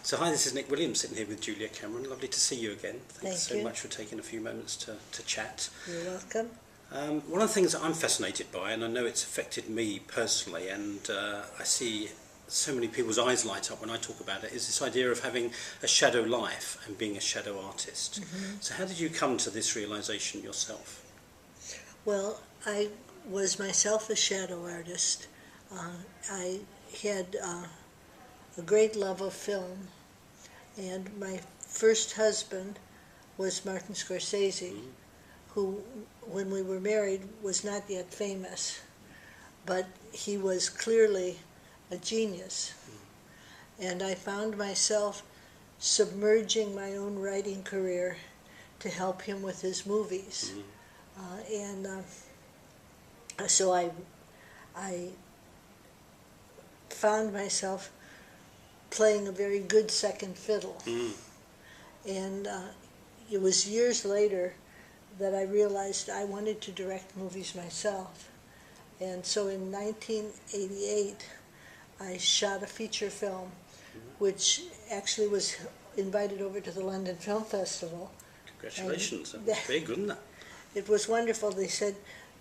So hi, this is Nick Williams sitting here with Julia Cameron. Lovely to see you again. Thanks so you. much for taking a few moments to chat. You're welcome. One of the things that I'm fascinated by, and I know it's affected me personally, and I see so many people's eyes light up when I talk about it, is this idea of having a shadow life and being a shadow artist. Mm-hmm. So how did you come to this realization yourself? Well, I was myself a shadow artist. I had a great love of film, and my first husband was Martin Scorsese, who, when we were married, was not yet famous, but he was clearly a genius. And I found myself submerging my own writing career to help him with his movies. So I found myself playing a very good second fiddle. And it was years later that I realized I wanted to direct movies myself. And so in 1988, I shot a feature film, which actually was invited over to the London Film Festival. Congratulations, that was big, wasn't it? It was wonderful. They said,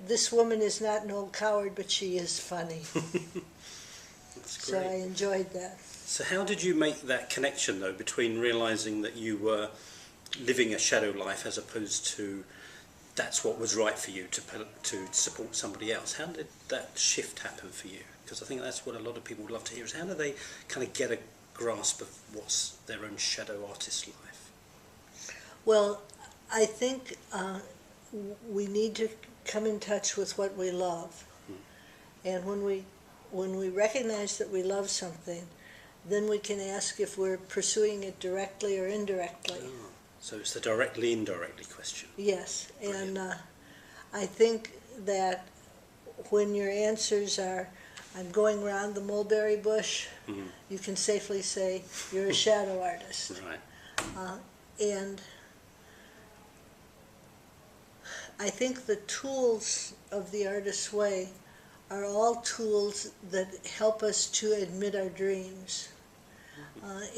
"This woman is not an old coward, but she is funny." That's So great. I enjoyed that. So how did you make that connection, though, between realizing that you were living a shadow life as opposed to that's what was right for you to support somebody else? How did that shift happen for you? Because I think that's what a lot of people would love to hear, is how do they kind of get a grasp of what's their own shadow artist life? Well, I think we need to come in touch with what we love. And when we recognize that we love something, then we can ask if we're pursuing it directly or indirectly. Oh, so it's the directly, indirectly question. Yes, Brilliant. and I think that when your answers are, "I'm going round the mulberry bush," you can safely say you're a shadow artist. Right. And I think the tools of the artist's way are all tools that help us to admit our dreams.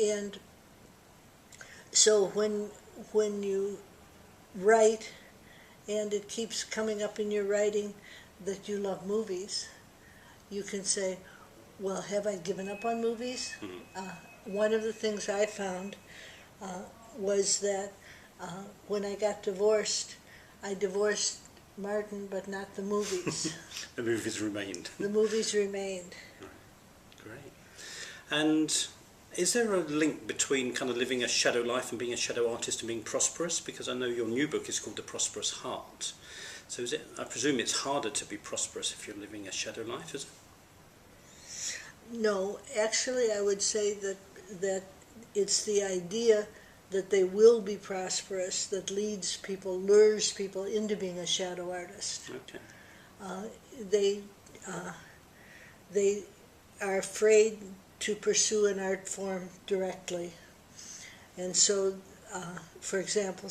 And so when you write, and it keeps coming up in your writing that you love movies, you can say, well, have I given up on movies? One of the things I found was that when I got divorced, I divorced Martin, but not the movies. The movies remained. The movies remained. Great. And is there a link between kind of living a shadow life and being a shadow artist and being prosperous? Because I know your new book is called The Prosperous Heart. So is it, I presume it's harder to be prosperous if you're living a shadow life, is it? No, actually I would say that it's the idea that they will be prosperous that leads people, lures people into being a shadow artist. Okay. They are afraid to pursue an art form directly. And so, for example,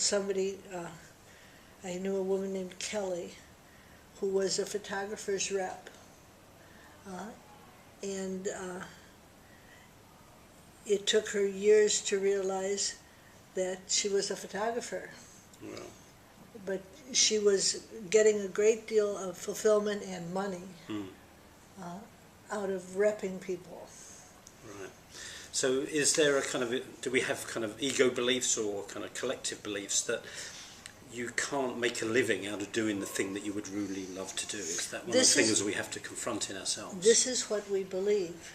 I knew a woman named Kelly who was a photographer's rep. And it took her years to realize that she was a photographer. Well, But she was getting a great deal of fulfillment and money out of repping people. right. So is there a kind of, do we have kind of ego beliefs or kind of collective beliefs that you can't make a living out of doing the thing that you would really love to do? Is that one of the things we have to confront in ourselves? This is what we believe,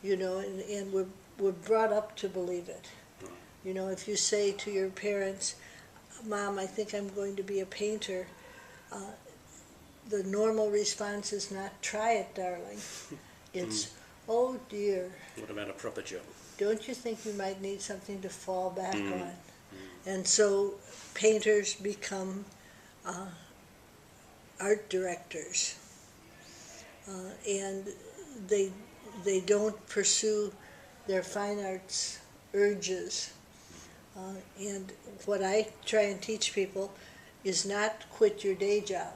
and we're brought up to believe it. Right. If you say to your parents, "Mom, I think I'm going to be a painter," the normal response is not, "Try it, darling." It's, "Oh dear, What about a proper job? don't you think you might need something to fall back on?" And so painters become art directors, and they don't pursue their fine arts urges. And what I try and teach people is not quit your day job.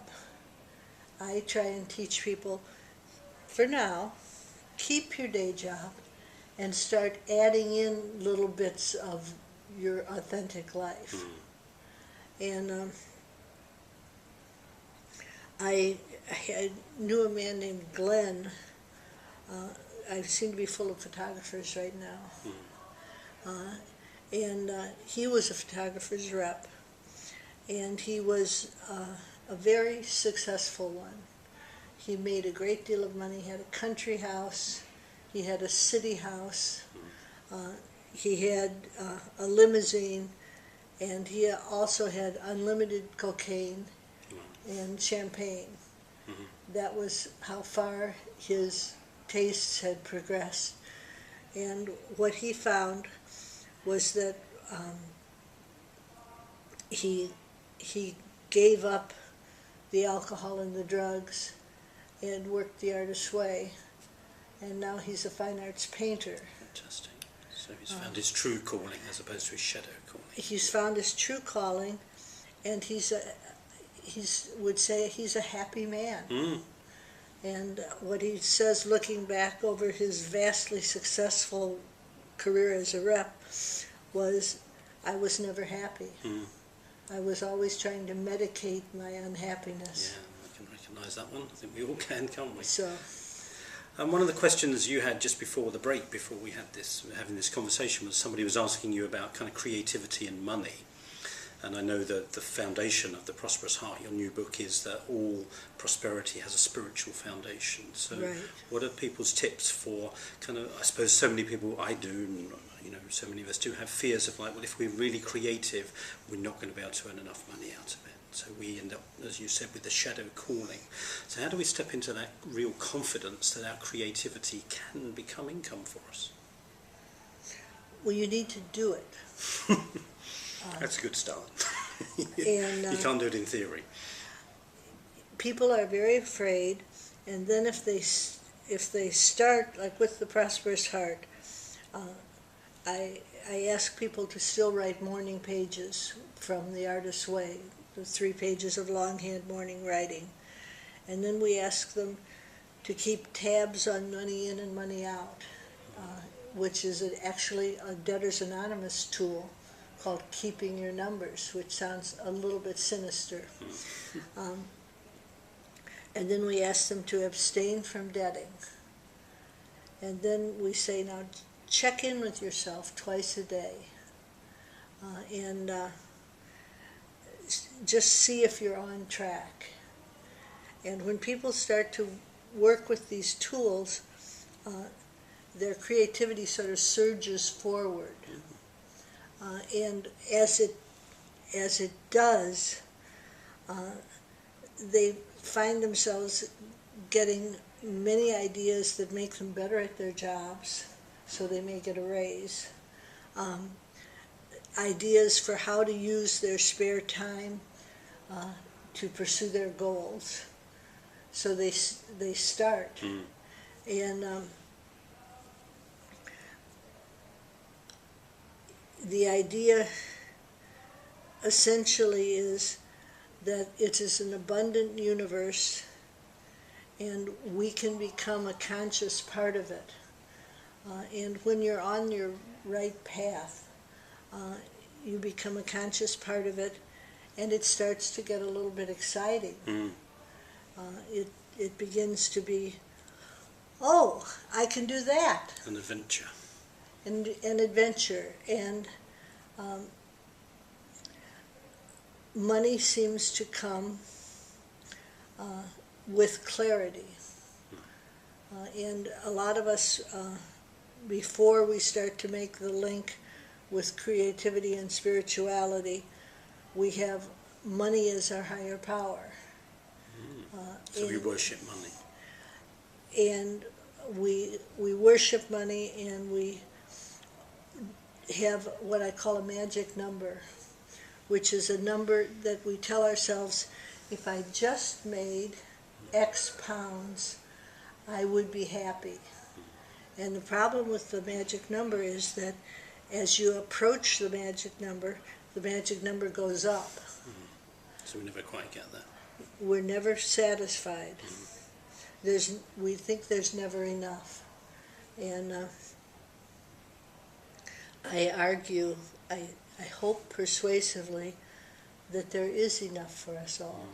I try and teach people, for now, keep your day job and start adding in little bits of your authentic life. And I knew a man named Glenn. I seem to be full of photographers right now. And he was a photographer's rep, and he was a very successful one. He made a great deal of money. He had a country house, he had a city house, he had a limousine, and he also had unlimited cocaine and champagne. That was how far his tastes had progressed. And what he found was that he gave up the alcohol and the drugs and worked the artist's way, and now he's a fine arts painter. Fantastic. So he's found his true calling as opposed to his shadow calling. He's found his true calling, and would say he's a happy man. And what he says, looking back over his vastly successful career as a rep, was, I was never happy. I was always trying to medicate my unhappiness. Yeah, I can recognise that one. I think we all can, can't we? So, And one of the questions you had just before the break, before we had having this conversation, was somebody was asking you about kind of creativity and money. And I know that the foundation of The Prosperous Heart, your new book, is that all prosperity has a spiritual foundation. So right. What are people's tips for kind of, I suppose so many people, I do, and so many of us do have fears of like, well, if we're really creative, we're not going to be able to earn enough money out of it. So we end up, as you said, with the shadow calling. So how do we step into that real confidence that our creativity can become income for us? well, you need to do it. That's a good start. And You can't do it in theory. people are very afraid, and then if they start, like with The Prosperous Heart, I ask people to still write morning pages from The Artist's Way, the 3 pages of longhand morning writing. And then we ask them to keep tabs on money in and money out, which is actually a Debtors Anonymous tool called Keeping Your Numbers, which sounds a little bit sinister. And then we ask them to abstain from debting. And then we say, now check in with yourself twice a day. And just see if you're on track. And when people start to work with these tools, their creativity sort of surges forward. And as it does, they find themselves getting many ideas that make them better at their jobs, so they may get a raise. Ideas for how to use their spare time to pursue their goals. So they start. And the idea essentially is that it is an abundant universe, and we can become a conscious part of it. And when you're on your right path, you become a conscious part of it, and it starts to get a little bit exciting. It begins to be, oh, I can do that. An adventure. An adventure. And money seems to come with clarity. And a lot of us, before we start to make the link with creativity and spirituality, we have money as our higher power. So we worship money. And we worship money, and we have what I call a magic number, which is a number that we tell ourselves, if I just made X pounds, I would be happy. And the problem with the magic number is that as you approach the magic number goes up. So we never quite get that. We're never satisfied. We think there's never enough. And I argue, I hope persuasively, that there is enough for us all.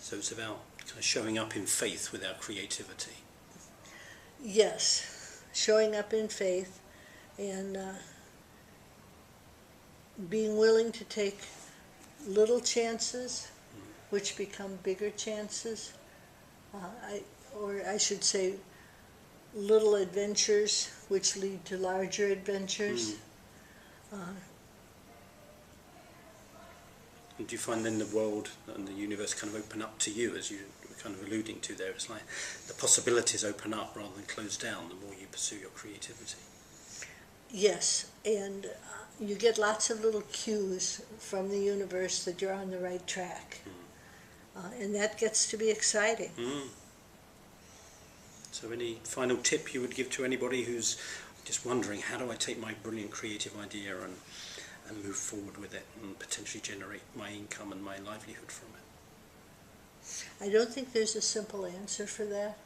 So it's about kind of showing up in faith with our creativity. Yes, showing up in faith and being willing to take little chances, which become bigger chances. Or I should say, little adventures, which lead to larger adventures. And do you find then the world and the universe kind of open up to you, as you were kind of alluding to there? It's like the possibilities open up rather than close down the more you pursue your creativity. Yes, and you get lots of little cues from the universe that you're on the right track. And that gets to be exciting. So any final tip you would give to anybody who's just wondering, how do I take my brilliant creative idea and move forward with it and potentially generate my income and my livelihood from it? I don't think there's a simple answer for that.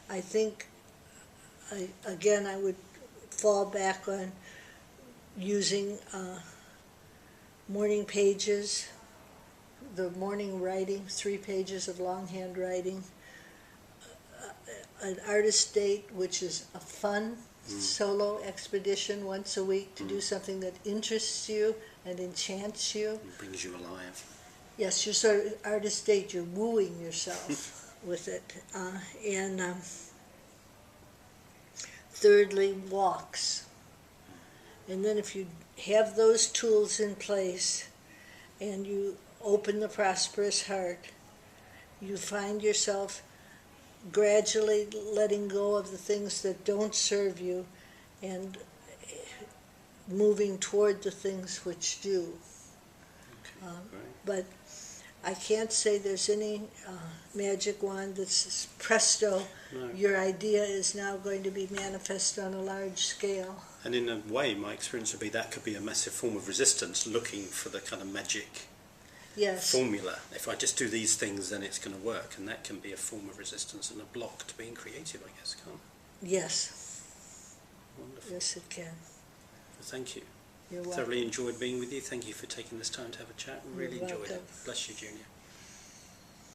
I think, I would fall back on using morning pages, the morning writing, 3 pages of longhand writing, an artist date, which is a fun solo expedition once a week to do something that interests you and enchants you. It brings you alive. Yes, your sort of artist date, you're wooing yourself with it. And thirdly, walks. And then if you have those tools in place and you open the prosperous heart, you find yourself gradually letting go of the things that don't serve you and moving toward the things which do. But I can't say there's any magic wand that says, presto, your idea is now going to be manifest on a large scale. And in a way, my experience would be that could be a massive form of resistance, looking for the kind of magic formula. If I just do these things, then it's going to work, and that can be a form of resistance and a block to being creative, I guess, can't it? Yes. Wonderful. Yes, it can. Well, thank you. You're welcome. Thoroughly enjoyed being with you. Thank you for taking this time to have a chat. Really You're enjoyed welcome. it. Bless you, Junior.